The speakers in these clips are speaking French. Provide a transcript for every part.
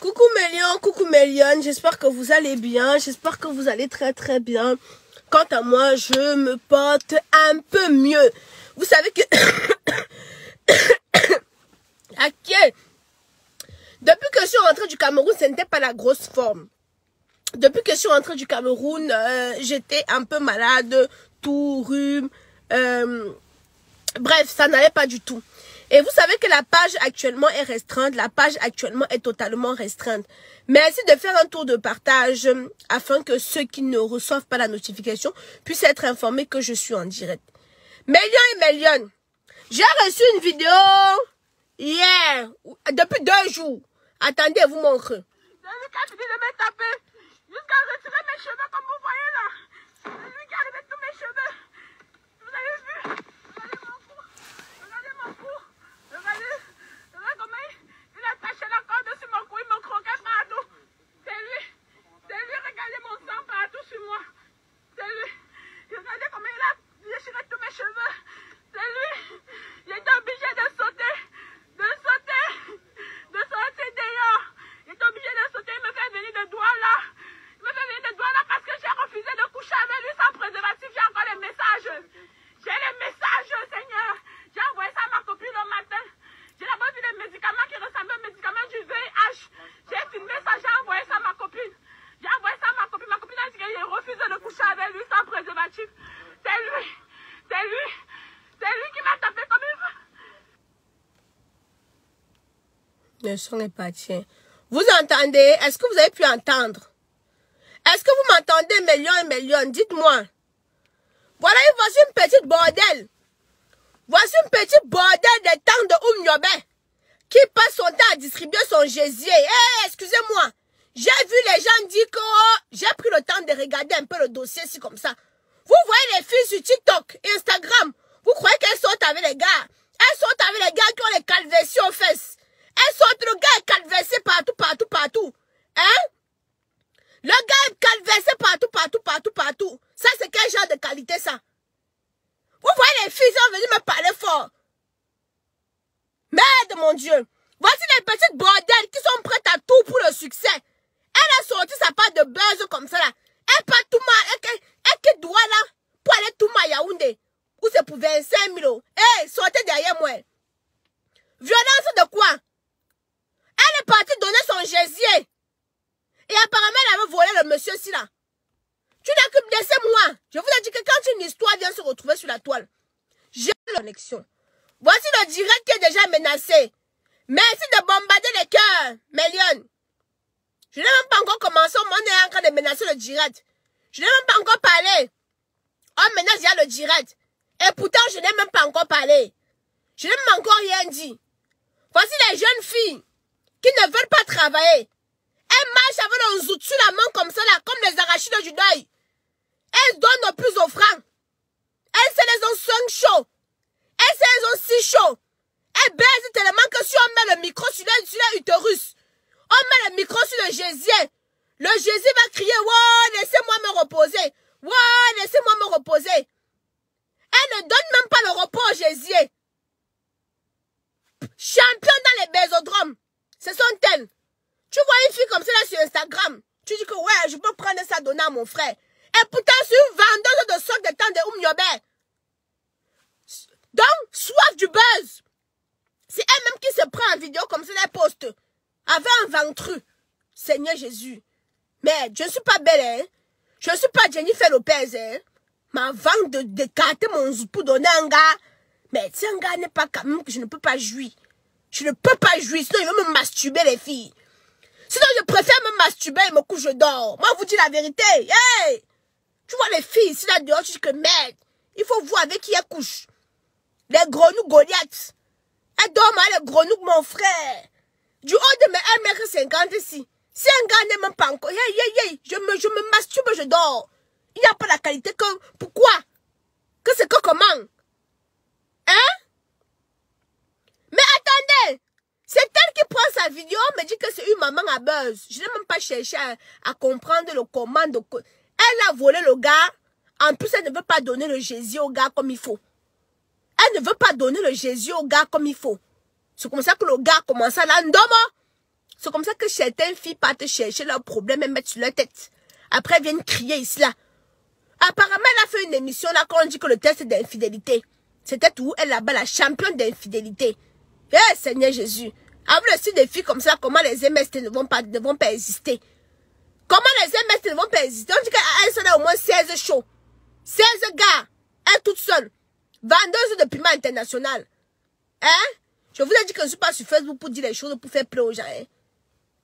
Coucou Méliane, j'espère que vous allez bien, j'espère que vous allez très bien. Quant à moi, je me porte un peu mieux. Vous savez que... ok. Depuis que je suis rentrée du Cameroun, ce n'était pas la grosse forme. Depuis que je suis rentrée du Cameroun, j'étais un peu malade, tout rhume. Bref, ça n'allait pas du tout. Et vous savez que la page actuellement est restreinte. La page actuellement est totalement restreinte. Merci de faire un tour de partage afin que ceux qui ne reçoivent pas la notification puissent être informés que je suis en direct. Méliane, j'ai reçu une vidéo hier, depuis 2 jours. Attendez, vous montre. C'est lui qui a fini de me taper jusqu'à retirer mes cheveux comme vous voyez là. C'est lui qui a enlevé tous mes cheveux. Vous avez vu? Regardez mon cou. Regardez mon cou. Regardez comment il a taché la corde sur mon cou. Il me croquait partout. C'est lui. C'est lui. Regardez mon sang partout sur moi. C'est lui. Regardez comment il a déchiré tous mes cheveux. C'est lui. J'étais obligé de sauter. De sauter dehors. J'étais obligé de sauter. Il me fait venir de doigts là. Il me fait venir de doigts là parce que j'ai refusé de coucher avec lui sans préservatif. J'ai encore les messages. J'ai les messages, Seigneur. J'ai envoyé ça à ma copine le matin. J'ai d'abord vu les médicaments qui ressemblaient aux médicaments du VIH. J'ai filmé ça, j'ai envoyé ça à ma copine. J'ai envoyé ça à ma copine. Ma copine a dit qu'il refusé de coucher avec lui sans préservatif. C'est lui. C'est lui. C'est lui qui m'a tapé comme il veut. Le son n'est pas tien. Vous entendez? Est-ce que vous avez pu entendre? Est-ce que vous m'entendez, Méliane? Dites-moi. Voilà, voici une petite bordel. Voici une petite bordel des temps de Oumniobé qui passe son temps à distribuer son gésier. Excusez-moi. J'ai vu les gens dire que j'ai pris le temps de regarder un peu le dossier, c'est comme ça. Vous voyez les filles sur TikTok et Instagram. Vous croyez qu'elles sortent avec les gars? Elles sortent avec les gars qui ont les calvities aux fesses. Elles sortent, le gars est calvessé partout. Hein? Le gars est calvessé partout. Ça, c'est quel genre de qualité, ça? Vous voyez les filles, elles sont venues me parler fort. Merde, mon Dieu. Voici les petites bordelles qui sont prêtes à tout pour le succès. Elle a sorti sa part de buzz comme ça, là. Elle part tout mal. Elle doit là pour aller tout mal à Yaoundé. Où c'est pour 25 000 €. Sortez derrière moi. Violence de quoi? Elle est partie donner son gésier. Et apparemment, elle avait volé le monsieur ci là. Tu n'as que blessé moi. Je vous ai dit que quand une histoire vient se retrouver sur la toile, j'ai la connexion. Voici le direct qui est déjà menacé. Merci de bombarder les cœurs, Méliane. Je n'ai même pas encore commencé. On est en train de menacer le direct. Je n'ai même pas encore parlé. On menace déjà le direct. Et pourtant, je n'ai même pas encore parlé. Je n'ai même encore rien dit. Voici les jeunes filles qui ne veulent pas travailler. Elles marchent avec leurs outils la main comme ça, là, comme les arachides du deuil. Elles donnent plus offrant. Elles se les ont 5 chauds. Elles se les ont 6 chauds. Elles baisent tellement que si on met le micro sur l'utérus, on met le micro sur le gésier, le gésier va crier, « Wow, laissez-moi me reposer. Wow, laissez-moi me reposer. » Elles ne donnent même pas le repos au gésier. Champion dans les bésodromes. Ce sont elles. Tu vois une fille comme ça là sur Instagram. Tu dis que ouais, je peux prendre ça, donner à mon frère. Et pourtant, c'est une vendeuse de soc de temps de Oumniobé. Donc, soif du buzz. C'est elle-même qui se prend en vidéo comme ça, elle poste. Avec un ventru. Seigneur Jésus. Mais je ne suis pas belle, hein. Je ne suis pas Jennifer Lopez, hein. Ma vente de carter mon zou pour donner un gars. Mais si un gars n'est pas quand même que je ne peux pas jouir. Je ne peux pas jouir, sinon il va me masturber les filles. Sinon je préfère me masturber et me couche, je dors. Moi, vous dis la vérité. Hey! Tu vois les filles, ici là dehors, tu dis que merde. Il faut voir avec qui elles couchent. Les grenouilles Goliath. Elles dorment avec les grenouilles, mon frère. Du haut de mes 1,50 m ici. Si un gars n'est même pas encore, je me masturbe, je dors. Il n'y a pas la qualité que... Pourquoi? Que c'est que comment? Hein? Mais attendez! C'est elle qui prend sa vidéo, me dit que c'est une maman à buzz. Je n'ai même pas cherché à comprendre le comment. Elle a volé le gars. En plus, elle ne veut pas donner le gésier au gars comme il faut. Elle ne veut pas donner le gésier au gars comme il faut. C'est comme ça que le gars commence à l'endommer. C'est comme ça que certaines filles partent chercher leurs problèmes et mettent sur leur tête. Après, elles viennent crier ici, là. Apparemment, elle a fait une émission là quand on dit que le test d'infidélité. C'était où elle là-bas, la championne d'infidélité. Eh, Seigneur Jésus. Avec le style des filles comme ça, comment les MST ne vont pas exister? Comment les MST ne vont pas exister? On dit qu'elle sont là au moins 16 shows. 16 gars. Elle toute seule. Vendeuse de piment international. Hein? Je vous ai dit que je ne suis pas sur Facebook pour dire les choses, pour faire pleurer aux gens.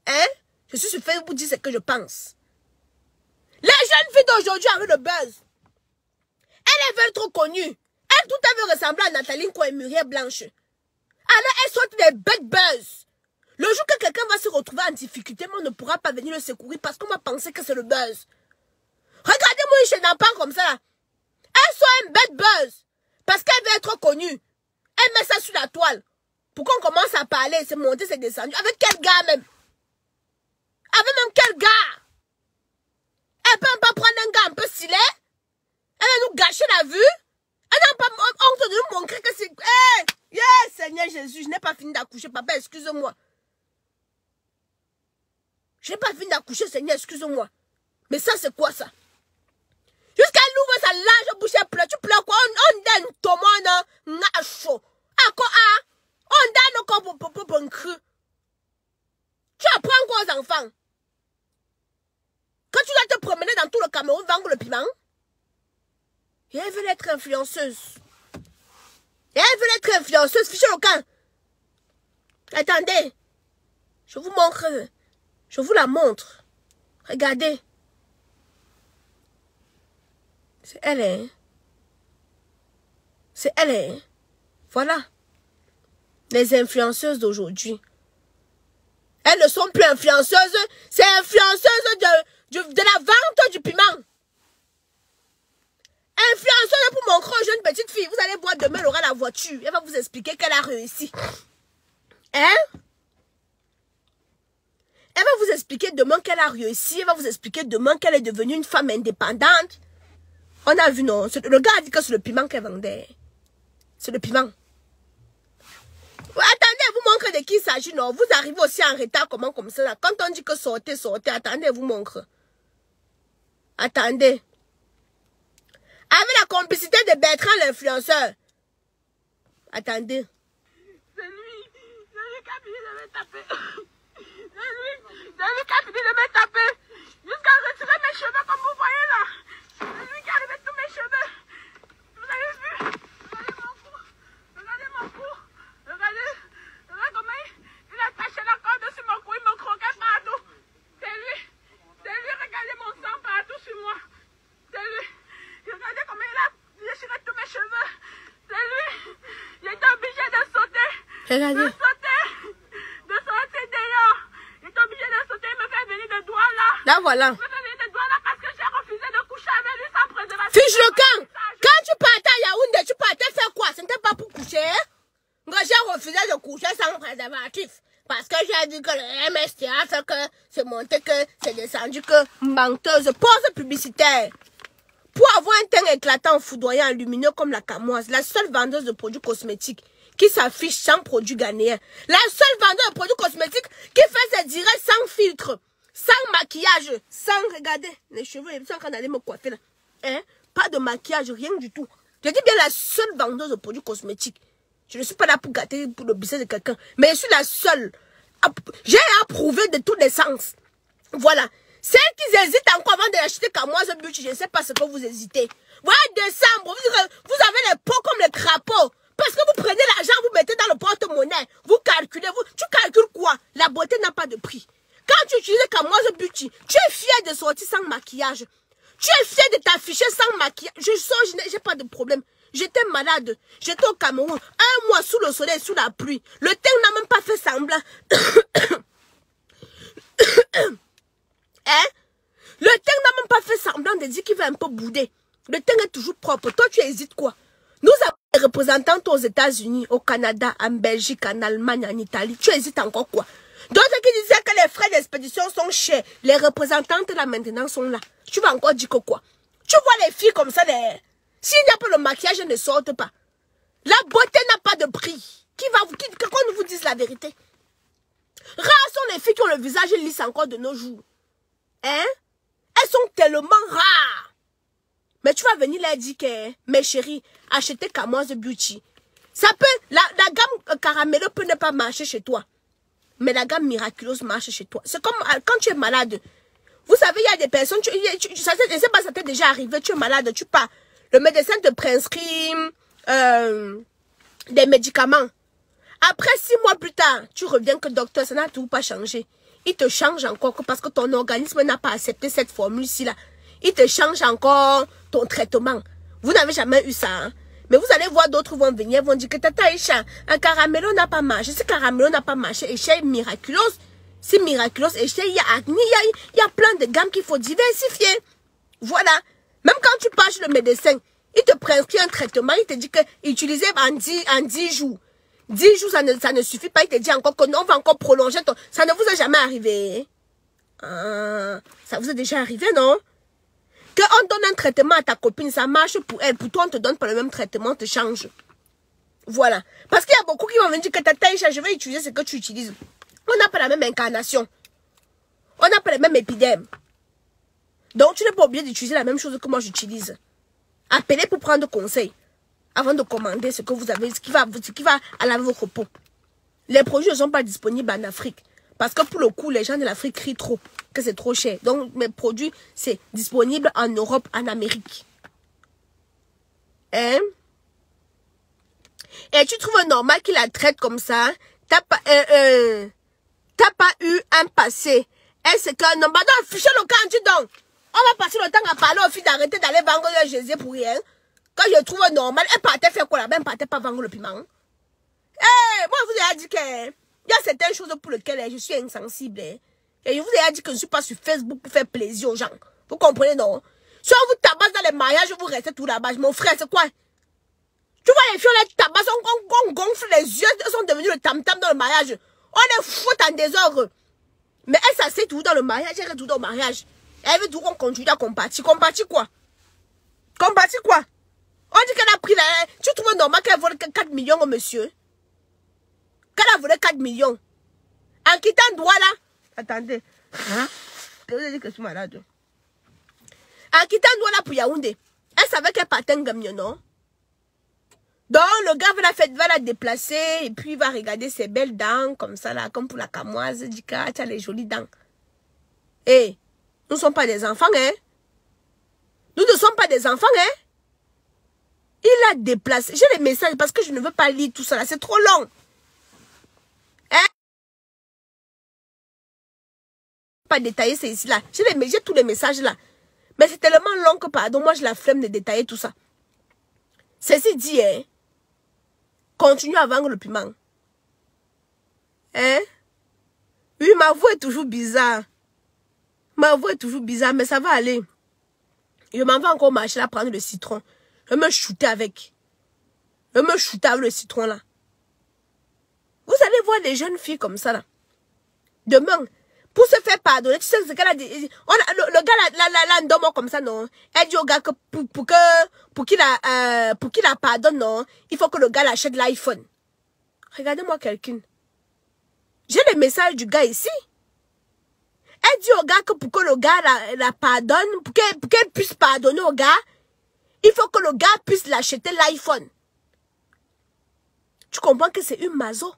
Hein? Je suis sur Facebook pour dire ce que je pense. Les jeunes filles d'aujourd'hui avec le buzz. Elles veulent trop connues. Elles tout à fait ressembler à Nathalie Nko et Muriel Blanche. Alors elles sortent des bêtes buzz. Le jour que quelqu'un va se retrouver en difficulté, on ne pourra pas venir le secourir parce qu'on va penser que c'est le buzz. Regardez-moi une chaîne pas comme ça. Elles sont un bête buzz. Parce qu'elle veut être connue. Elle met ça sur la toile. Pour qu'on commence à parler, c'est monté, c'est descendu. Avec quel gars même? Avec même quel gars? Elle peut même pas prendre un gars un peu stylé? Elle va nous gâcher la vue? Elle n'a pas honte de nous montrer que c'est... Hey! Yes, Seigneur Jésus, je n'ai pas fini d'accoucher. Papa, excuse-moi. Je n'ai pas fini d'accoucher, Seigneur, excuse-moi. Mais ça, c'est quoi ça? Jusqu'à elle ouvre sa large bouche, elle pleure. Tu pleures quoi? On donne ton monde, n'a chaud. On donne encore pour un cru. Tu apprends quoi aux enfants? Quand tu dois te promener dans tout le Cameroun, vendre le piment, et elle veut être influenceuse. Et elle veut être influenceuse, fichez le camp. Attendez, je vous montre, je vous la montre. Regardez. C'est elle, hein. C'est elle, hein. Voilà. Les influenceuses d'aujourd'hui. Elles ne sont plus influenceuses, c'est influenceuses de la vente du piment. Influenceuse pour montrer aux jeunes petites filles. Vous allez voir demain, elle aura la voiture. Elle va vous expliquer qu'elle a réussi. Hein? Elle va vous expliquer demain qu'elle a réussi. Elle va vous expliquer demain qu'elle est devenue une femme indépendante. On a vu, non? Le gars a dit que c'est le piment qu'elle vendait. C'est le piment. Attendez, vous montre de qui il s'agit, non? Vous arrivez aussi en retard, comment comme ça, là. Quand on dit que sortez, sortez, attendez, vous montre. Attendez. Avec la complicité de Bertrand, l'influenceur. Attendez. C'est lui qui a fini de me taper. C'est lui qui a fini de me taper. Jusqu'à retirer mes cheveux, comme vous voyez là. C'est lui qui a enlevé tous mes cheveux. Vous avez vu? Regardez mon cou. Regardez mon cou. Regardez comment il a taché la corde sur mon cou. Il me croquait partout. C'est lui. Regardez mon sang partout sur moi. C'est lui. Regardez comment il a déchiré tous mes cheveux. C'est lui. J'ai été obligé de sauter. Regardez. De sauter dehors. Il est obligé de sauter. Il me fait venir de Douala. Là, voilà. Il me fait venir de Douala parce que j'ai refusé de coucher avec lui sans préservatif. Fiche le camp. Quand tu partais à Yaoundé, tu partais faire quoi? Ce n'était pas pour coucher. Moi, j'ai refusé de coucher sans préservatif. Parce que j'ai dit que le MSTA fait que c'est monté, que c'est descendu, que menteuse. Pause publicitaire. Pour avoir un teint éclatant, foudroyant, lumineux comme la Camoise, la seule vendeuse de produits cosmétiques qui s'affiche sans produits ghanéens. La seule vendeuse de produits cosmétiques qui fait ses directs sans filtre, sans maquillage, sans, regardez, les cheveux, ils sont en train d'aller me coiffer là. Hein? Pas de maquillage, rien du tout. Je dis bien la seule vendeuse de produits cosmétiques. Je ne suis pas là pour gâter pour le business de quelqu'un, mais je suis la seule. J'ai approuvé de tous les sens. Voilà. Celles qui hésitent encore avant d'acheter Camoise Beauty, je ne sais pas ce que vous hésitez. Voilà, décembre, vous avez les peaux comme les crapauds. Parce que vous prenez l'argent, vous mettez dans le porte-monnaie. Vous calculez, tu calcules quoi? La beauté n'a pas de prix. Quand tu utilises Camoise Beauty, tu es fier de sortir sans maquillage. Tu es fier de t'afficher sans maquillage. Je sors, je n'ai pas de problème. J'étais malade. J'étais au Cameroun. Un mois sous le soleil, sous la pluie. Le teint n'a même pas fait semblant. Hein? Le teint n'a même pas fait semblant de dire qu'il va un peu bouder. Le teint est toujours propre. Toi, tu hésites quoi? Nous avons des représentants aux États-Unis, au Canada, en Belgique, en Allemagne, en Italie. Tu hésites encore quoi? D'autres qui disaient que les frais d'expédition sont chers. Les représentantes là maintenant sont là. Tu vas encore dire que quoi? Tu vois les filles comme ça, s'il n'y a pas le maquillage, elles ne sortent pas. La beauté n'a pas de prix. Qu'on vous dise la vérité. Rares sont les filles qui ont le visage lisse encore de nos jours. Hein? Elles sont tellement rares. Mais tu vas venir leur dire que, mes chéris, achetez Camoise Beauty. Ça peut, la gamme Caramello peut ne pas marcher chez toi. Mais la gamme miraculeuse marche chez toi. C'est comme quand tu es malade. Vous savez, il y a des personnes, je ne sais pas, ça t'est déjà arrivé, tu es malade, tu pars. Le médecin te prescrit des médicaments. Après 6 mois plus tard, tu reviens que docteur, ça n'a toujours pas changé. Il te change encore parce que ton organisme n'a pas accepté cette formule-ci là. Il te change encore ton traitement. Vous n'avez jamais eu ça, hein? Mais vous allez voir d'autres vont venir, vont dire que Tata Isha, un Caramello n'a pas marché. Si Caramello n'a pas marché, et chez Miraculous, si Miraculous, et chez il y a Acne, il y a plein de gammes qu'il faut diversifier. Voilà. Même quand tu pars chez le médecin, il te prescrit un traitement, il te dit que utilisez en 10 jours. 10 jours, ça ne suffit pas. Il te dit encore que non, on va encore prolonger. Ça ne vous est jamais arrivé. Ah, ça vous est déjà arrivé, non? Qu'on donne un traitement à ta copine, ça marche pour elle. Pour toi, on te donne pas le même traitement, on te change. Voilà. Parce qu'il y a beaucoup qui vont me dire que Tata Isha, je vais utiliser ce que tu utilises. On n'a pas la même incarnation. On n'a pas les mêmes épidèmes. Donc, tu n'es pas obligé d'utiliser la même chose que moi j'utilise. Appelez pour prendre conseil. Avant de commander ce que vous avez, ce qui va à votre peau. Les produits ne sont pas disponibles en Afrique. Parce que pour le coup, les gens de l'Afrique crient trop, que c'est trop cher. Donc, mes produits, c'est disponible en Europe, en Amérique. Hein? Et tu trouves normal qu'il la traite comme ça? T'as pas eu un passé. Et c'est que, non, bah non, fichez le camp, dis donc. On va passer le temps à parler aux filles d'arrêter d'aller vendre le Jésus pour rien. Quand je trouve normal, elle partait faire quoi là-bas? Elle partait pas vendre le piment. Eh, moi, je vous ai dit que il y a certaines choses pour lesquelles je suis insensible. Et je vous ai dit que je ne suis pas sur Facebook pour faire plaisir aux gens. Vous comprenez, non? Si on vous tabasse dans les mariages, vous restez tout là-bas. Mon frère, c'est quoi? Tu vois les filles, on les tabasse, on gonfle les yeux, elles sont devenues le tam-tam dans le mariage. On les fout en désordre. Mais elle s'assied tout dans le mariage, elle reste tout dans le mariage. Elle veut tout qu'on continue à combattre. Combattre quoi? Combattre quoi? On dit qu'elle a pris la... Tu trouves normal qu'elle vole 4 millions au monsieur? Qu'elle a volé 4 millions. En quittant Douala. Attendez. Hein? Je vous ai dit que je suis malade. En quittant Douala pour Yaoundé. Elle savait qu'elle partait en camion, non? Donc, le gars va la déplacer et puis il va regarder ses belles dents comme ça, là, comme pour la camoise. Il dit que tu as les jolies dents. Eh, nous ne sommes pas des enfants, hein? Nous ne sommes pas des enfants, hein? Il a déplacé. J'ai les messages parce que je ne veux pas lire tout ça là. C'est trop long. Hein? Pas détailler c'est ici là. J'ai tous les messages là. Mais c'est tellement long que pardon, moi je la flemme de détailler tout ça. Ceci dit, hein? Continue à vendre le piment. Hein? Oui, ma voix est toujours bizarre. Ma voix est toujours bizarre, mais ça va aller. Je m'en vais encore marcher là, prendre le citron. Je vais me shooter avec. Je vais me shooter avec le citron là. Vous allez voir des jeunes filles comme ça là. Demain, pour se faire pardonner, tu sais ce qu'elle a dit. Le gars là, un domo comme ça, non. Elle dit au gars que pour qu'il la pardonne, non. Il faut que le gars l'achète l'iPhone. Regardez-moi quelqu'un. J'ai le message du gars ici. Elle dit au gars que pour que le gars la pardonne, pour qu'elle puisse pardonner au gars, il faut que le gars puisse l'acheter l'iPhone. Tu comprends que c'est une mazo?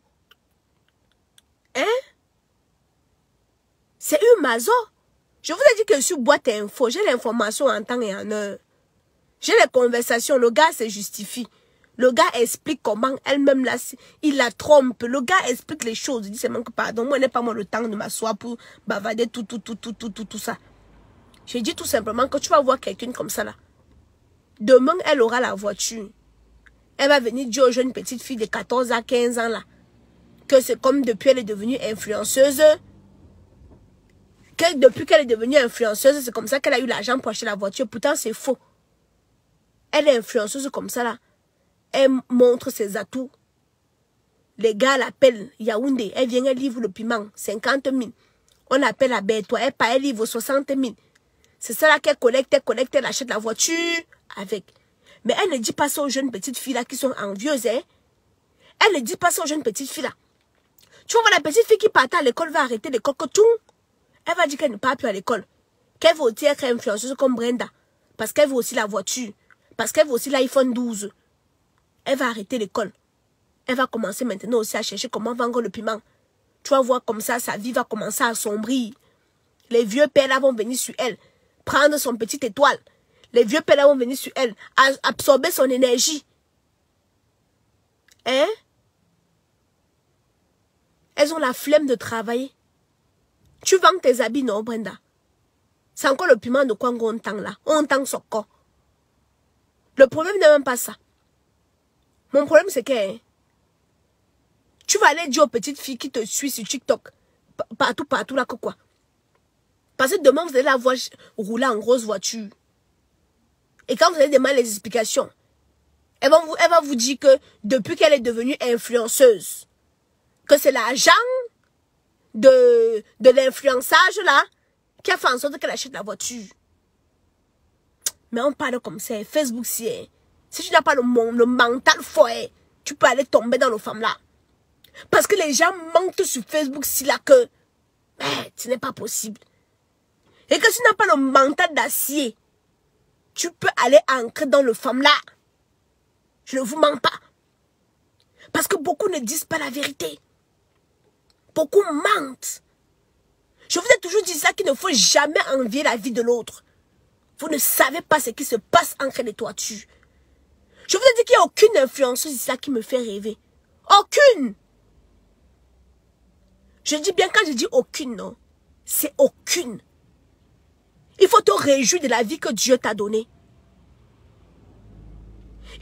Hein? C'est une mazo. Je vous ai dit que sur boîte info, j'ai l'information en temps et en heure. J'ai les conversations, le gars se justifie. Le gars explique comment elle-même là, il la trompe. Le gars explique les choses. Il dit seulement que pardon, moi, n'est pas moi le temps de m'asseoir pour bavader tout ça. Je dis tout simplement que tu vas voir quelqu'un comme ça là. Demain, elle aura la voiture. Elle va venir dire aux jeunes petites filles de 14 à 15 ans là, que c'est comme depuis elle est devenue influenceuse. Que depuis qu'elle est devenue influenceuse, c'est comme ça qu'elle a eu l'argent pour acheter la voiture. Pourtant, c'est faux. Elle est influenceuse comme ça là. Elle montre ses atouts. Les gars l'appellent Yaoundé. Elle vient, elle livre le piment. 50 000. On l'appelle à Bétois. Elle livre 60 000. C'est ça là qu'elle collecte, elle achète la voiture avec. Mais elle ne dit pas ça aux jeunes petites filles là qui sont envieuses. Hein? Elle ne dit pas ça aux jeunes petites filles là. Tu vois la petite fille qui partait à l'école va arrêter l'école que tout. Elle va dire qu'elle ne part plus à l'école. Qu'elle veut aussi être influenceuse comme Brenda. Parce qu'elle veut aussi la voiture. Parce qu'elle veut aussi l'iPhone 12. Elle va arrêter l'école. Elle va commencer maintenant aussi à chercher comment vendre le piment. Tu vas voir comme ça, sa vie va commencer à assombrir. Les vieux pères là vont venir sur elle. Prendre son petite étoile. Les vieux pères là vont venir sur elle. Absorber son énergie. Hein? Elles ont la flemme de travailler. Tu vends tes habits, non, Brenda? C'est encore le piment de quoi on tend là. On tend son corps. Le problème n'est même pas ça. Mon problème, c'est que tu vas aller dire aux petites filles qui te suivent sur TikTok, partout là, que quoi. Parce que demain, vous allez la voir rouler en grosse voiture. Et quand vous allez demander les explications, elle va vous dire que depuis qu'elle est devenue influenceuse, que c'est l'argent de l'influençage là qui a fait en sorte qu'elle achète la voiture. Mais on parle comme ça, Facebook si hein. Si tu n'as pas le mental fort, tu peux aller tomber dans le femme là. Parce que les gens mentent sur Facebook si là que ce n'est pas possible. Et que si tu n'as pas le mental d'acier, tu peux aller ancrer dans le femme là. Je ne vous mens pas. Parce que beaucoup ne disent pas la vérité. Beaucoup mentent. Je vous ai toujours dit ça qu'il ne faut jamais envier la vie de l'autre. Vous ne savez pas ce qui se passe entre les toitures. Je vous ai dit qu'il n'y a aucune influenceuse ici qui me fait rêver. Aucune. Je dis bien quand je dis aucune, non. C'est aucune. Il faut te réjouir de la vie que Dieu t'a donnée.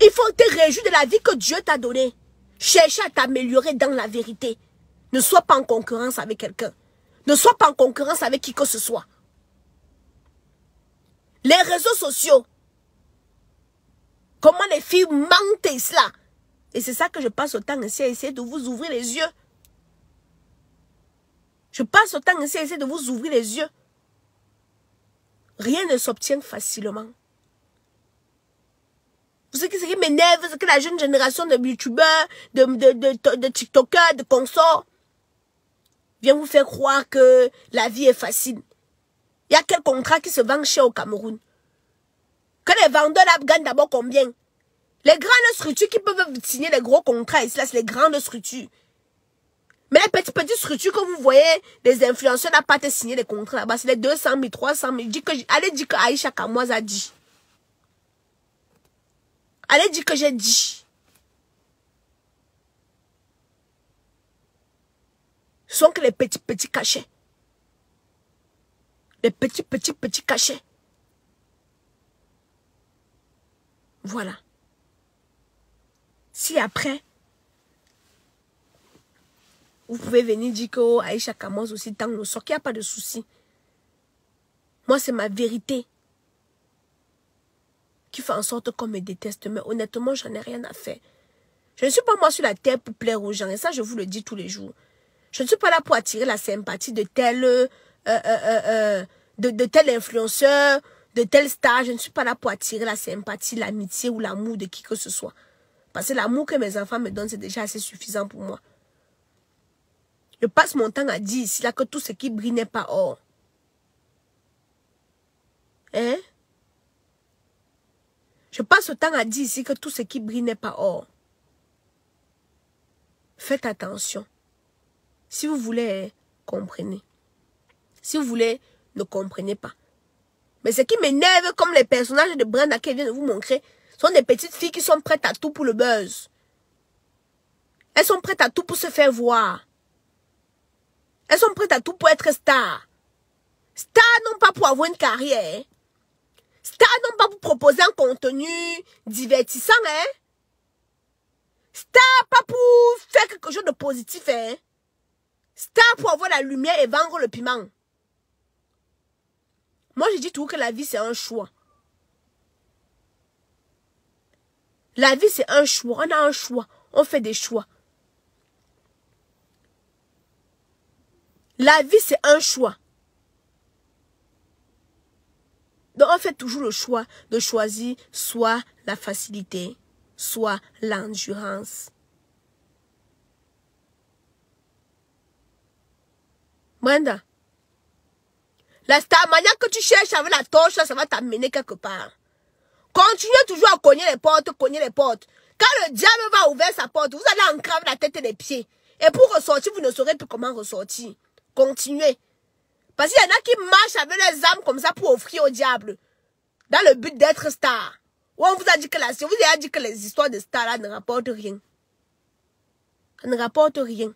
Il faut te réjouir de la vie que Dieu t'a donnée. Cherche à t'améliorer dans la vérité. Ne sois pas en concurrence avec quelqu'un. Ne sois pas en concurrence avec qui que ce soit. Les réseaux sociaux. Comment les filles mentent cela. Et c'est ça que je passe autant ici à essayer de vous ouvrir les yeux. Je passe autant ici à essayer de vous ouvrir les yeux. Rien ne s'obtient facilement. Ce qui m'énerve, c'est que la jeune génération de youtubeurs, de tiktokers, de consorts, vient vous faire croire que la vie est facile. Il y a quel contrat qui se vend cher au Cameroun? Que les vendeurs là gagnent d'abord combien? Les grandes structures qui peuvent signer les gros contrats ici, là, c'est les grandes structures. Mais les petites structures que vous voyez, les influenceurs n'ont pas signé les contrats là-bas, c'est les 200 000, 300 000. Allez dire que Aïcha Kamoise a dit. Allez dire que j'ai dit. Ce sont que les petits cachets. Les petits cachets. Voilà. Si après, vous pouvez venir dire que oh, Aïcha Kamoise aussi tant le sort, qu'il n'y a pas de souci. Moi, c'est ma vérité qui fait en sorte qu'on me déteste. Mais honnêtement, j'en ai rien à faire. Je ne suis pas moi sur la terre pour plaire aux gens. Et ça, je vous le dis tous les jours. Je ne suis pas là pour attirer la sympathie de tel influenceur, de tel star. Je ne suis pas là pour attirer la sympathie, l'amitié ou l'amour de qui que ce soit. Parce que l'amour que mes enfants me donnent, c'est déjà assez suffisant pour moi. Je passe mon temps à dire ici là que tout ce qui brille n'est pas or. Hein? Je passe le temps à dire ici que tout ce qui brille n'est pas or. Faites attention. Si vous voulez, comprenez. Si vous voulez, ne comprenez pas. Mais ce qui m'énerve, comme les personnages de Brenda qui viennent de vous montrer, sont des petites filles qui sont prêtes à tout pour le buzz. Elles sont prêtes à tout pour se faire voir. Elles sont prêtes à tout pour être stars. Stars non pas pour avoir une carrière. Stars non pas pour proposer un contenu divertissant. Stars pas pour faire quelque chose de positif. Stars pour avoir la lumière et vendre le piment. Moi, je dis toujours que la vie, c'est un choix. La vie, c'est un choix. On a un choix. On fait des choix. La vie, c'est un choix. Donc, on fait toujours le choix de choisir soit la facilité, soit l'endurance. Brenda. La Starmania que tu cherches avec la torche, là, ça va t'amener quelque part. Continuez toujours à cogner les portes, cogner les portes. Quand le diable va ouvrir sa porte, vous allez encraver la tête et les pieds. Et pour ressortir, vous ne saurez plus comment ressortir. Continuez. Parce qu'il y en a qui marchent avec les âmes comme ça pour offrir au diable. Dans le but d'être star. Ou on vous a dit que on vous a dit que les histoires de stars là ne rapportent rien. Ça ne rapporte rien.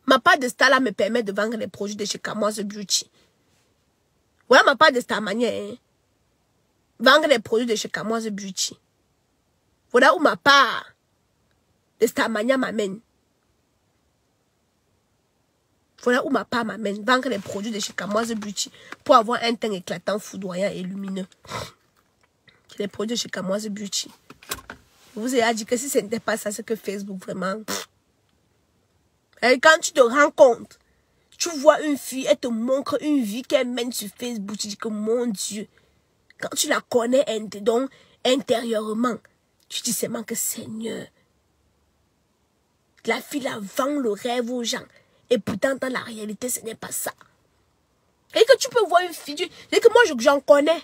Ma part de star là me permet de vendre les produits de chez Kamoise Beauty. Voilà ma part de Starmania. Hein? Vendre les produits de chez Kamoise Beauty. Voilà où ma part de Starmania m'amène. Voilà où ma part m'amène. Vendre les produits de chez Kamoise Beauty pour avoir un teint éclatant, foudroyant et lumineux. C'est les produits de chez Kamoise Beauty. Je vous ai dit que si ce n'était pas ça, c'est que Facebook vraiment... Et quand tu te rends compte, tu vois une fille, elle te montre une vie qu'elle mène sur Facebook, tu dis que mon Dieu, quand tu la connais donc, intérieurement, tu dis seulement que Seigneur, la fille la vend le rêve aux gens. Et pourtant, dans la réalité, ce n'est pas ça. Et que tu peux voir une fille, c'est que moi, j'en connais.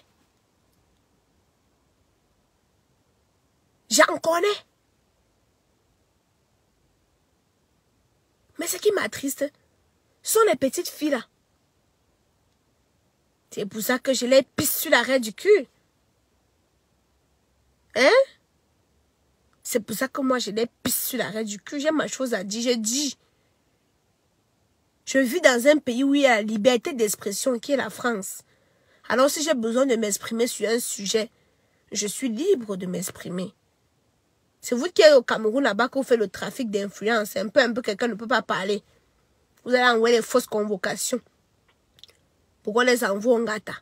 J'en connais. Mais ce qui m'attriste, sont les petites filles là. C'est pour ça que je les pisse sur l'arrêt du cul. Hein? C'est pour ça que moi, je les pisse sur l'arrêt du cul. J'ai ma chose à dire, je dis. Je vis dans un pays où il y a la liberté d'expression, qui est la France. Alors si j'ai besoin de m'exprimer sur un sujet, je suis libre de m'exprimer. C'est vous qui êtes au Cameroun là-bas que vous faites le trafic d'influence. Un peu, quelqu'un ne peut pas parler. Vous allez envoyer les fausses convocations. Pourquoi les envoie en gata?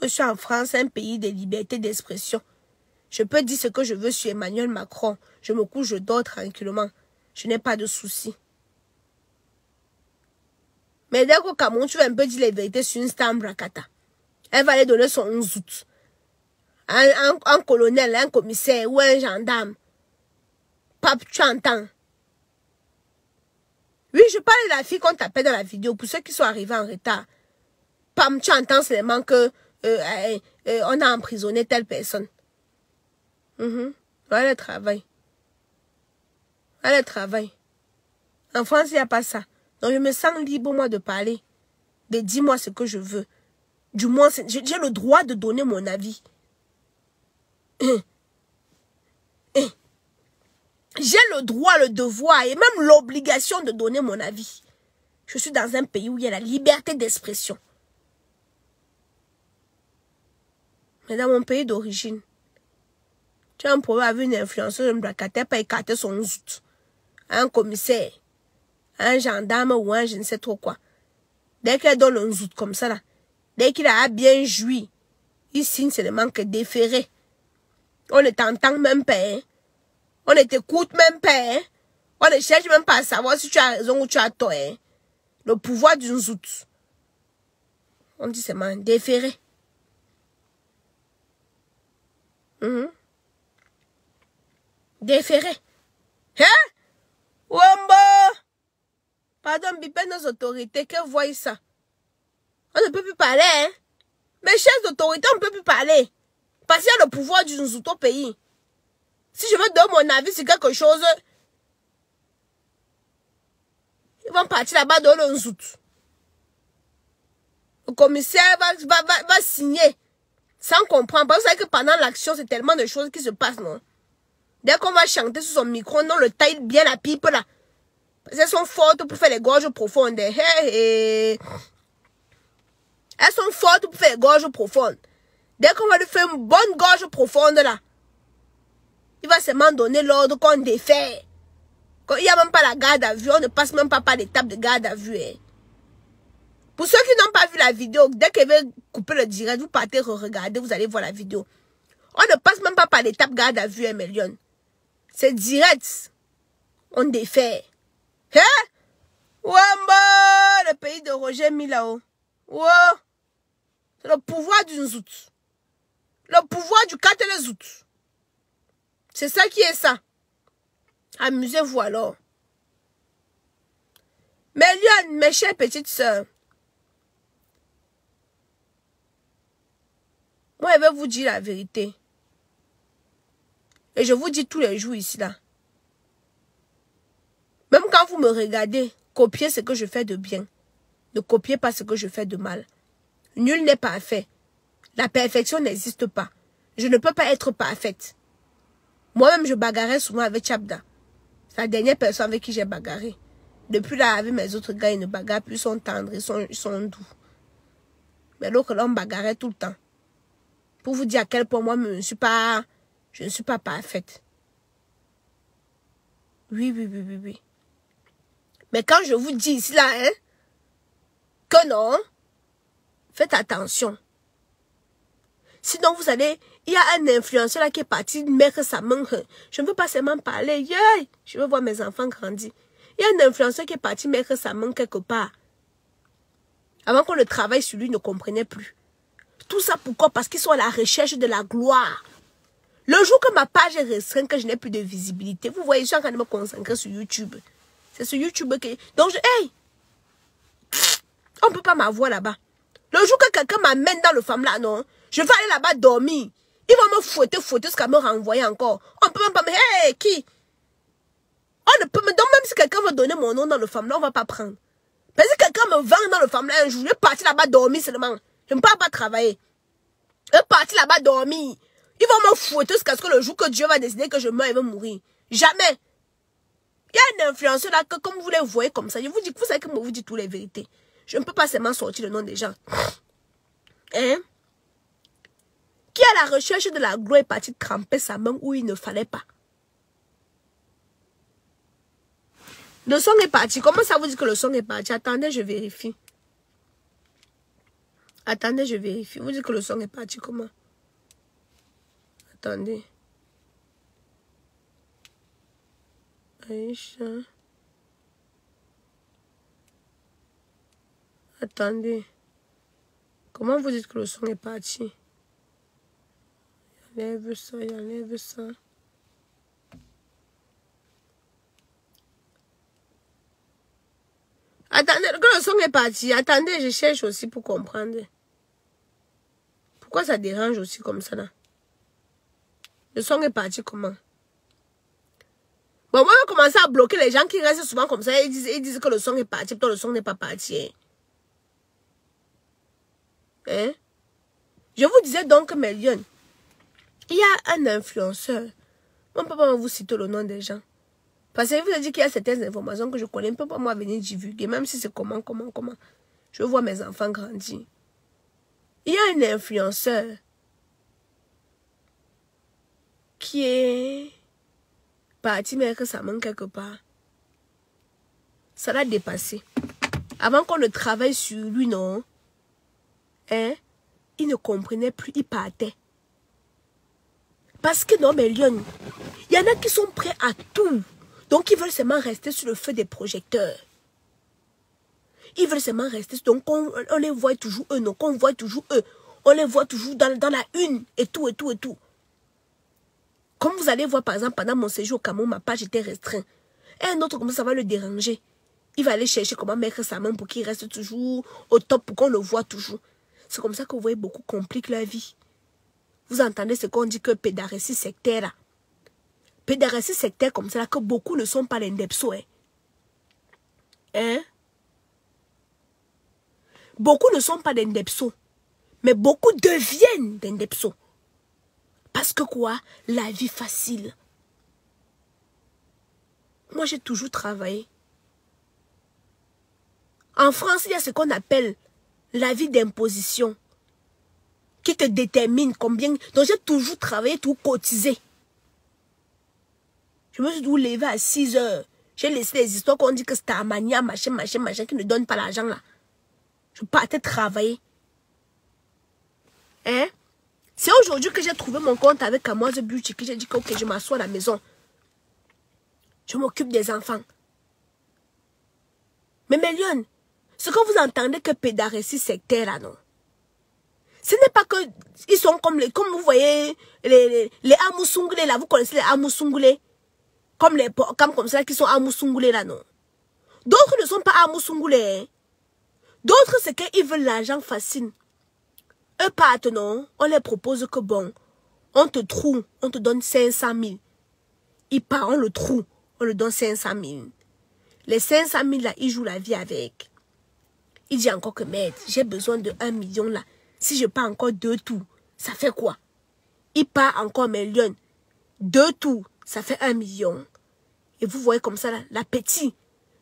Je suis en France, un pays de liberté d'expression. Je peux dire ce que je veux sur Emmanuel Macron. Je me couche, je dors tranquillement. Je n'ai pas de soucis. Mais dès qu'au Cameroun, tu vas un peu dire les vérités sur une star Mbrakata. Elle va aller donner son 11 août. Un colonel, un commissaire ou un gendarme. Pape, tu entends? Oui, je parle de la fille qu'on t'appelle dans la vidéo. Pour ceux qui sont arrivés en retard. Pam, tu entends seulement que on a emprisonné telle personne. Voilà le travail. Voilà le travail. En France, il n'y a pas ça. Donc, je me sens libre, moi, de parler. De dire, moi, ce que je veux. Du moins, j'ai le droit de donner mon avis. J'ai le droit, le devoir et même l'obligation de donner mon avis. Je suis dans un pays où il y a la liberté d'expression. Mais dans mon pays d'origine, tu as un problème avec une influenceuse, une blacataire, pas écarter son zout. Un commissaire, un gendarme ou un je ne sais trop quoi. Dès qu'elle donne un zout comme ça, là, dès qu'il a bien joui, il signe seulement que déféré. On ne t'entend même pas. Hein? On ne t'écoute même pas. Hein? On ne cherche même pas à savoir si tu as raison ou tu as tort. Hein? Le pouvoir d'une zout. On dit seulement déféré. Déféré. Hein? Wombo! Pardon, bipez nos autorités, qu'elles voient ça. On ne peut plus parler, hein? Mes chefs d'autorité, on ne peut plus parler. Parce qu'il y a le pouvoir d'une zout au pays. Si je veux donner mon avis sur quelque chose, ils vont partir là-bas donner un zout. Le commissaire va signer sans comprendre. Parce que pendant l'action, c'est tellement de choses qui se passent, non? Dès qu'on va chanter sur son micro, non, le taille bien la pipe là. Elles sont fortes pour faire les gorges profondes. Hey, hey. Elles sont fortes pour faire les gorges profondes. Dès qu'on va lui faire une bonne gorge profonde là, il va seulement donner l'ordre qu'on défait. Quand il n'y a même pas la garde à vue, on ne passe même pas par l'étape de garde à vue. Hein. Pour ceux qui n'ont pas vu la vidéo, dès qu'elle veut couper le direct, vous partez regarder, vous allez voir la vidéo. On ne passe même pas par l'étape garde à vue, hein, Mélion. C'est direct. On défait. Hein? Wamba, le pays de Roger Milao. Wow. C'est le pouvoir d'une zout. Le pouvoir du cartel zout. C'est ça qui est ça. Amusez-vous alors. Mais Lyon, mes chères petites sœurs, moi, je vais vous dire la vérité. Et je vous dis tous les jours ici, là. Même quand vous me regardez, copiez ce que je fais de bien. Ne copiez pas ce que je fais de mal. Nul n'est parfait. La perfection n'existe pas. Je ne peux pas être parfaite. Moi-même, je bagarrais souvent avec Tchabda. C'est la dernière personne avec qui j'ai bagarré. Depuis là, avec mes autres gars, ils ne bagarrent plus, ils sont tendres, ils sont doux. Mais l'autre là, on bagarrait tout le temps. Pour vous dire à quel point moi, je ne suis pas parfaite. Oui. Mais quand je vous dis ici, là, hein, que non, faites attention. Sinon, vous allez, il y a un influenceur là qui est parti mettre sa main. Je ne veux pas seulement parler. Yeah, je veux voir mes enfants grandir. Il y a un influenceur qui est parti mettre sa main quelque part. Avant qu'on le travaille sur lui, il ne comprenait plus. Tout ça pourquoi? Parce qu'ils sont à la recherche de la gloire. Le jour que ma page est restreinte, que je n'ai plus de visibilité, vous voyez, je suis en train de me concentrer sur YouTube. C'est sur YouTube que... Donc, hey! On ne peut pas m'avoir là-bas. Le jour que quelqu'un m'amène dans le femme là, non, je vais aller là-bas dormir. Il va me fouetter jusqu'à me renvoyer encore. On ne peut même pas me... Hey, qui? On ne peut me... Donc, même si quelqu'un veut donner mon nom dans le femme là, on ne va pas prendre. Mais si quelqu'un me vend dans le femme là un jour, je vais partir là-bas dormir seulement. Je ne peux pas travailler. Je vais partir là-bas dormir. Ils vont me fouetter jusqu'à ce que le jour que Dieu va décider que je meurs, il va mourir. Jamais. Il y a un influenceur là que comme vous les voyez comme ça, je vous dis, vous savez que moi vous dis toutes les vérités. Je ne peux pas seulement sortir le nom des gens. Hein? Qui à la recherche de la gloire est parti tremper sa main où il ne fallait pas. Le son est parti. Comment ça vous dit que le son est parti? Attendez, je vérifie. Attendez, je vérifie. Vous dites que le son est parti comment? Attendez. Aïcha. Attendez. Comment vous dites que le son est parti? Il enlève ça, il enlève ça. Attendez, que le son est parti. Attendez, je cherche aussi pour comprendre. Pourquoi ça dérange aussi comme ça là? Le son est parti comment? Bon, moi, je vais commencer à bloquer les gens qui restent souvent comme ça. Ils disent que le son est parti, pourtant le son n'est pas parti. Hein? Je vous disais donc, mes lions, il y a un influenceur. On ne peut pas vous citer le nom des gens. Parce que je vous ai dit qu'il y a certaines informations que je connais. On ne peut pas moi venir divulguer, même si c'est comment. Je vois mes enfants grandir. Il y a un influenceur qui est parti mettre sa main quelque part. Ça l'a dépassé. Avant qu'on ne travaille sur lui, non. Hein? Il ne comprenait plus, il partait. Parce que non, mais Lyon, il y en a qui sont prêts à tout. Donc, ils veulent seulement rester sur le feu des projecteurs. Ils veulent seulement rester. Donc, on les voit toujours eux, non? On voit toujours eux. On les voit toujours dans la une et tout. Comme vous allez voir, par exemple, pendant mon séjour au Cameroun, ma page était restreinte. Et un autre, comme ça va le déranger. Il va aller chercher comment mettre sa main pour qu'il reste toujours au top, pour qu'on le voit toujours. C'est comme ça que vous voyez beaucoup compliquent leur vie. Vous entendez ce qu'on dit que pédaressie sectaire là. Pédaressie sectaire comme ça là, que beaucoup ne sont pas les ndepso. Hein? Beaucoup ne sont pas des ndepso. Mais beaucoup deviennent des ndepso. Parce que quoi? La vie facile. Moi, j'ai toujours travaillé. En France, il y a ce qu'on appelle la vie d'imposition. Qui te détermine combien... Donc, j'ai toujours travaillé, tout cotisé. Je me suis toujours levé à 6 heures. J'ai laissé les histoires qu'on dit que c'était Amania, machin, qui ne donne pas l'argent là. Je partais travailler. Hein? C'est aujourd'hui que j'ai trouvé mon compte avec Amoise Beauty, que j'ai dit que ok, je m'assois à la maison. Je m'occupe des enfants. Mais Lyon, ce que vous entendez que pédaressie sectaire là, non? Ce n'est pas que ils sont comme vous voyez les Amoussungulés là, vous connaissez les Amoussungulés? Comme ça qui sont Amoussungulés là, non? D'autres ne sont pas à Moussungulé. D'autres, c'est qu'ils veulent l'argent facile. Eux partent, non? On les propose que bon, on te trouve, on te donne 500 000. Ils partent, on le trouve, on le donne 500 000. Les 500 000 là, ils jouent la vie avec. Il dit encore que maître, j'ai besoin de 1 million là. Si je pars encore 2 tours, ça fait quoi? Il part encore million. 2 tours, ça fait 1 million. Et vous voyez comme ça là, l'appétit,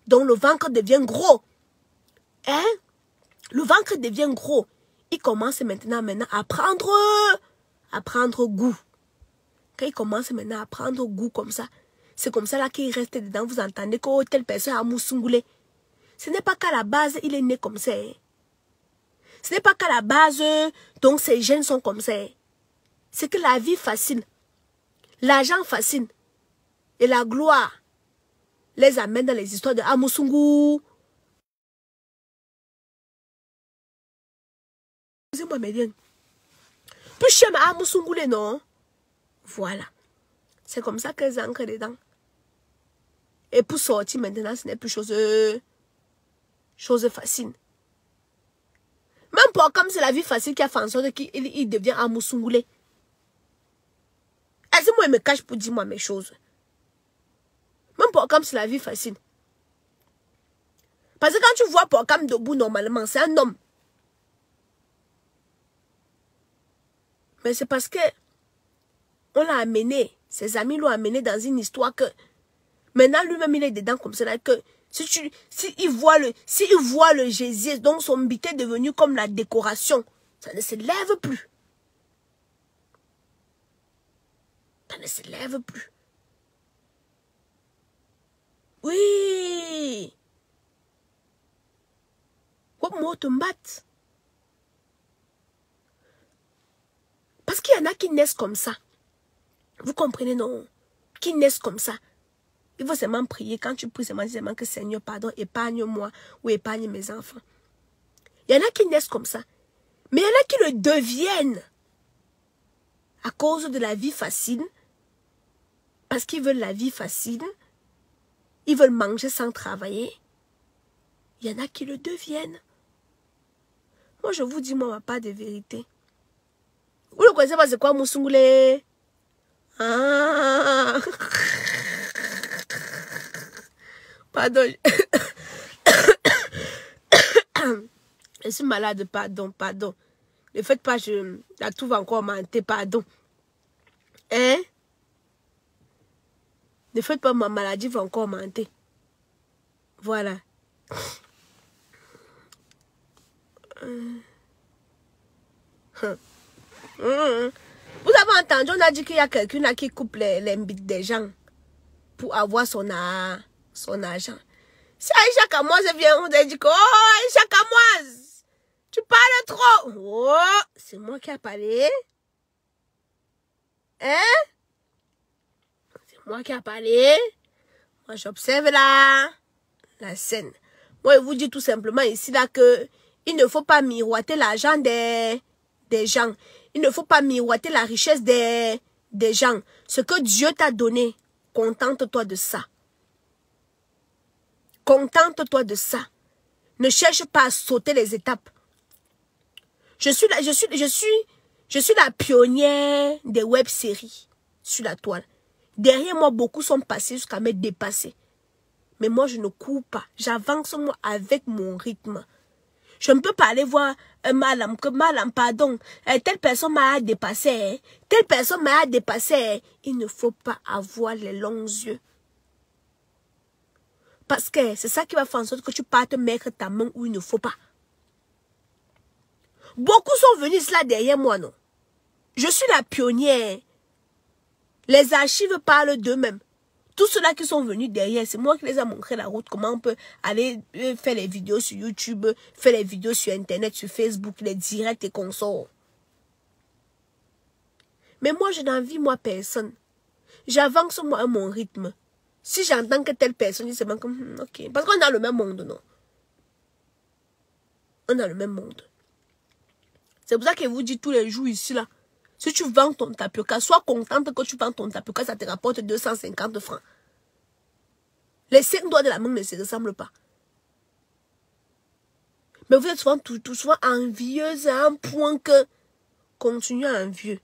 dont le ventre devient gros. Hein? Le ventre devient gros. Il commence maintenant à prendre goût. Quand il commence maintenant à prendre goût comme ça, c'est comme ça là qu'il reste dedans. Vous entendez que telle personne a Moussungulé. Ce n'est pas qu'à la base, il est né comme ça. Hein. Ce n'est pas qu'à la base, donc ses gènes sont comme ça. Hein. C'est que la vie facile, l'argent facile et la gloire les amènent dans les histoires de Amusungu. Excusez-moi, Médiane. Plus cher à Amusungule, non? Voilà. C'est comme ça qu'elles ancrent dedans. Et pour sortir maintenant, ce n'est plus chose facile. Même pour comme c'est la vie facile qui a fait en sorte qu'il devient Amusungule. Est-ce que moi, il me cache pour dire moi mes choses? Même pour comme c'est la vie facile. Parce que quand tu vois pour comme debout, normalement, c'est un homme. Mais c'est parce que on l'a amené, ses amis l'ont amené dans une histoire que maintenant lui-même il est dedans comme ça que s'il voit le Jésus, donc son bité est devenu comme la décoration, ça ne se lève plus. Ça ne se lève plus. Oui. Quoi moi te battre? Parce qu'il y en a qui naissent comme ça. Vous comprenez, non? Qui naissent comme ça. Il faut seulement prier. Quand tu pries, seulement que Seigneur, pardon, épargne-moi ou épargne mes enfants. Il y en a qui naissent comme ça. Mais il y en a qui le deviennent à cause de la vie facile. Parce qu'ils veulent la vie facile. Ils veulent manger sans travailler. Il y en a qui le deviennent. Moi, je vous dis, moi, ma part de vérité. Vous ne connaissez pas c'est quoi Moussungule? Ah. Pardon. Je suis malade, pardon. Ne faites pas, la trouve encore mentée, pardon. Hein? Ne faites pas, ma maladie va encore augmenter. Voilà. Vous avez entendu, on a dit qu'il y a quelqu'un là qui coupe les bites des gens pour avoir son argent. Si Aïcha Kamoise vient, on a dit que, oh Aïcha Kamoise, tu parles trop. Oh, c'est moi qui ai parlé. Hein? C'est moi qui ai parlé. Moi, j'observe la scène. Moi, je vous dis tout simplement ici là que il ne faut pas miroiter l'argent des gens. Il ne faut pas miroiter la richesse des gens. Ce que Dieu t'a donné, contente-toi de ça. Contente-toi de ça. Ne cherche pas à sauter les étapes. Je suis la pionnière des web-séries sur la toile. Derrière moi, beaucoup sont passés jusqu'à me dépasser. Mais moi, je ne cours pas. J'avance moi avec mon rythme. Je ne peux pas aller voir un malam, pardon. Telle personne m'a dépassé. Telle personne m'a dépassé. Il ne faut pas avoir les longs yeux. Parce que c'est ça qui va faire en sorte que tu partes mettre ta main où il ne faut pas. Beaucoup sont venus là derrière moi, non? Je suis la pionnière. Les archives parlent d'eux-mêmes. Tous ceux-là qui sont venus derrière, c'est moi qui les ai montré la route, comment on peut aller faire les vidéos sur YouTube, faire les vidéos sur Internet, sur Facebook, les directs et consorts. Mais moi, je n'envie moi personne. J'avance moi à mon rythme. Si j'entends que telle personne dit, c'est même comme, ok. Parce qu'on est dans le même monde, non? On est dans le même monde. C'est pour ça que je vous dis tous les jours ici, là. Si tu vends ton tapioca, sois contente que tu vends ton tapioca, ça te rapporte 250 francs. Les 5 doigts de la main ne se ressemblent pas. Mais vous êtes souvent, souvent envieuse à un point que continuez envieux.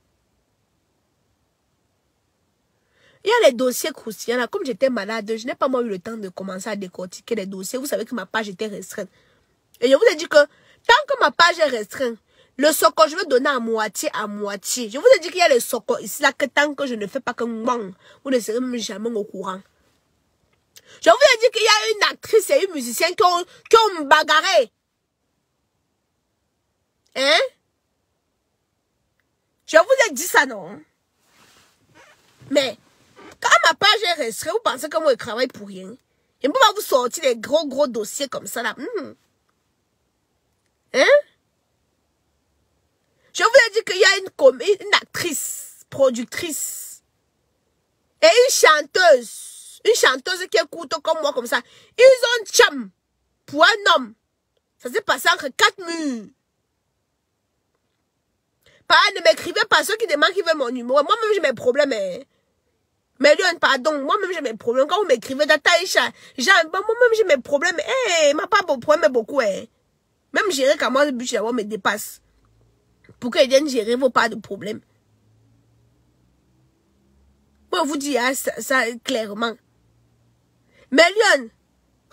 Il y a les dossiers croustillants là. Comme j'étais malade, je n'ai pas moi eu le temps de commencer à décortiquer les dossiers. Vous savez que ma page était restreinte. Et je vous ai dit que tant que ma page est restreinte, le soko, je vais donner à moitié, à moitié. Je vous ai dit qu'il y a les soko ici là que tant que je ne fais pas que moi, vous ne serez même jamais au courant. Je vous ai dit qu'il y a une actrice et une musicienne qui ont bagarré. Hein? Je vous ai dit ça, non? Mais, quand ma page est restreinte, vous pensez que moi je travaille pour rien? Je ne peux pas vous sortir des gros dossiers comme ça là. Hein? Je vous ai dit qu'il y a une actrice, productrice et une chanteuse qui écoute comme moi comme ça. Ils ont cham pour un homme. Ça s'est passé entre 4 murs. Ne m'écrivez pas ceux qui demandent qui veulent mon numéro. Moi-même j'ai mes problèmes. Hein. Mais Lyon, pardon, moi-même j'ai mes problèmes. Quand vous m'écrivez, Dataïcha, moi-même j'ai mes problèmes. Eh, m'a pas de problème beaucoup. Hein. Même gérer comme moi, le but d'avoir me dépasse. Pour qu'ils viennent gérer vos pas de problème. Moi, vous dis ça clairement. Mais Lyon,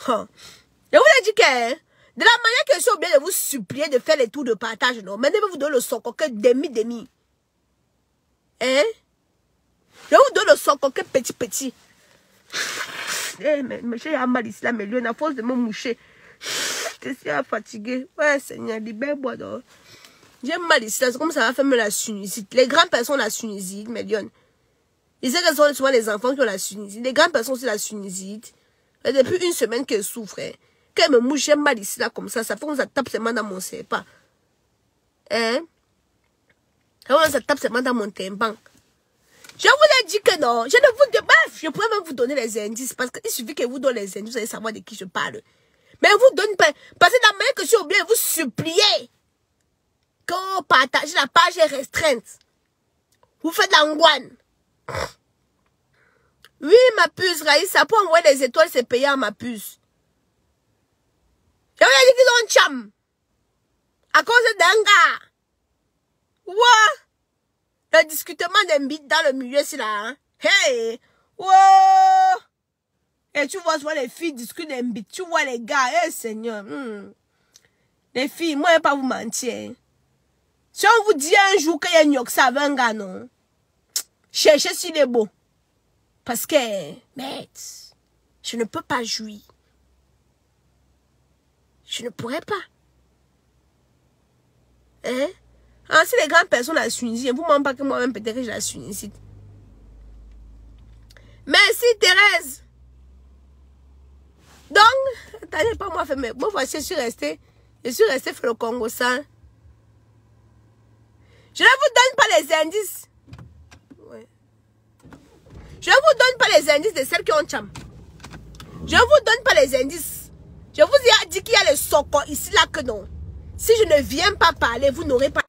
je vous ai dit que de la manière que je suis obligée de vous supplier de faire les tours de partage, non, mais ne vous donner le soko que demi. Hein? Je vous donne le soko que petit. Eh, mais j'ai mal ici là, mais Lyon, à force de me moucher. Je suis fatiguée. Ouais, Seigneur, libère-moi donc. J'ai mal ici là, c'est comme ça va faire me la sinusite. Les grandes personnes ont la sinusite, mais Lyon. Ils savent que ce sont souvent les enfants qui ont la sinusite. Les grandes personnes aussi la sinusite. Et depuis une semaine qu'elles souffrent. Quand elles me mouchent, j'ai mal ici là comme ça fait que ça tape seulement dans mon serpent. Hein? Ça tape seulement dans mon tympan. Je vous ai dit que non. Je ne vous dis pas. Je pourrais même vous donner les indices. Parce qu'il suffit que vous donne les indices, vous allez savoir de qui je parle. Mais vous donne pas. Parce que dans la manière que je suis obligée de vous supplier. Quand partagez la page est restreinte. Vous faites l'angoine. Oui, ma puce, Raïssa, pour envoyer les étoiles, c'est payant, ma puce. Je vous ai dit qu'ils ont cham. À cause d'un gars. Ouais. Le discutement d'un bit dans le milieu, c'est là. Hein? Hey. Wow. Et tu vois les filles discutent d'un bit. Tu vois les gars. Eh, Seigneur. Les filles, moi, je ne vais pas vous mentir. Si on vous dit un jour qu'il y a un yoxa avec un gars, non. Cherchez s'il est beau. Parce que, mec, je ne peux pas jouir. Je ne pourrais pas. Hein? Ah, si les grandes personnes la Tunisie, vous ne m'en pas que moi-même peut-être que je la Tunisie. Merci Thérèse. Donc, attendez pas moi, mais moi voici, je suis restée faire le Congo ça. Je ne vous donne pas les indices. Ouais. Je ne vous donne pas les indices de celles qui ont cham. Je ne vous donne pas les indices. Je vous ai dit qu'il y a le soko ici là que non. Si je ne viens pas parler, vous n'aurez pas.